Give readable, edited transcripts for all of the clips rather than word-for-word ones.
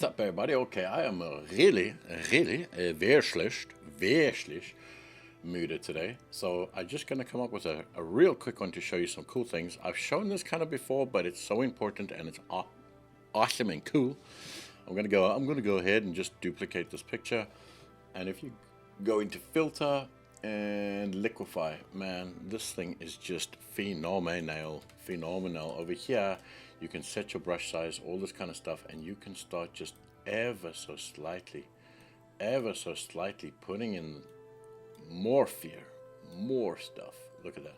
up, everybody? Okay, I am really very schlecht mood today. So I'm just going to come up with a real quick one to show you some cool things. I've shown this kind of before, but it's so important and it's awesome and cool. I'm going to go ahead and just duplicate this picture. And if you go into filter and liquify, man, this thing is just phenomenal. Over here, you can set your brush size, all this kind of stuff, and you can start just ever so slightly putting in more fear, more stuff. Look at that.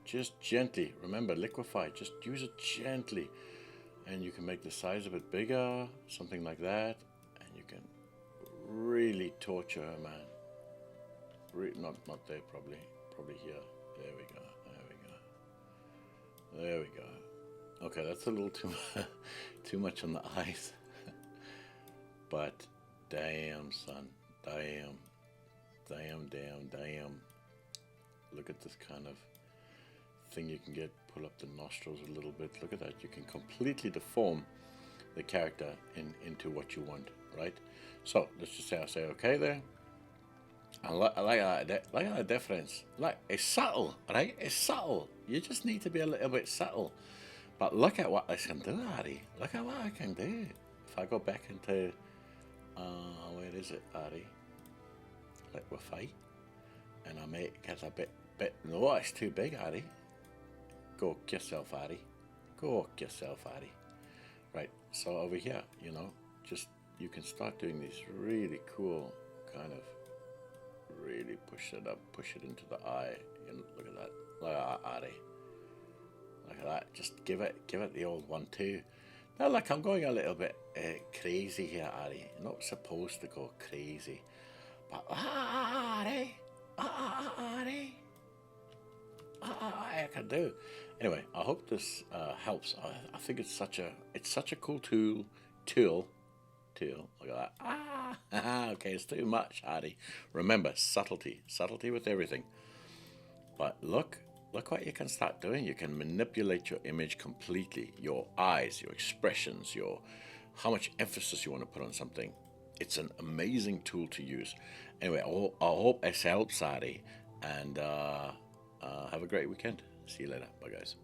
Just gently. Remember, liquify. Just use it gently. And you can make the size a bit bigger, something like that. And you can really torture her, man. Not there, probably here. There we go. Okay, that's a little too much on the eyes. But damn, son, damn. Look at this kind of thing you can get. Pull up the nostrils a little bit. Look at that. You can completely deform the character into what you want, right? So let's just say I say okay there. I like that difference. Like, it's subtle, right? It's subtle. You just need to be a little bit subtle. But look at what I can do, Ari. Look at what I can do. If I go back into, where is it, Ari? Liquify. And I make it a bit, no, it's too big, Ari. Go yourself, Ari. Right, so over here, you know, just, you can start doing these really cool kind of, really push it up, push it into the eye. You know, look at that, Ari. Look at that. Just give it the old 1-2. Now, look, I'm going a little bit crazy here, Ari. You're not supposed to go crazy, but Ari, I can do. Anyway, I hope this helps. I think it's such a cool tool. Look at that. Okay, it's too much, Ari. Remember, subtlety with everything. But look what you can start doing. You can manipulate your image completely. Your eyes, your expressions, how much emphasis you want to put on something. It's an amazing tool to use. Anyway, I hope this helps, Ari. And have a great weekend. See you later. Bye, guys.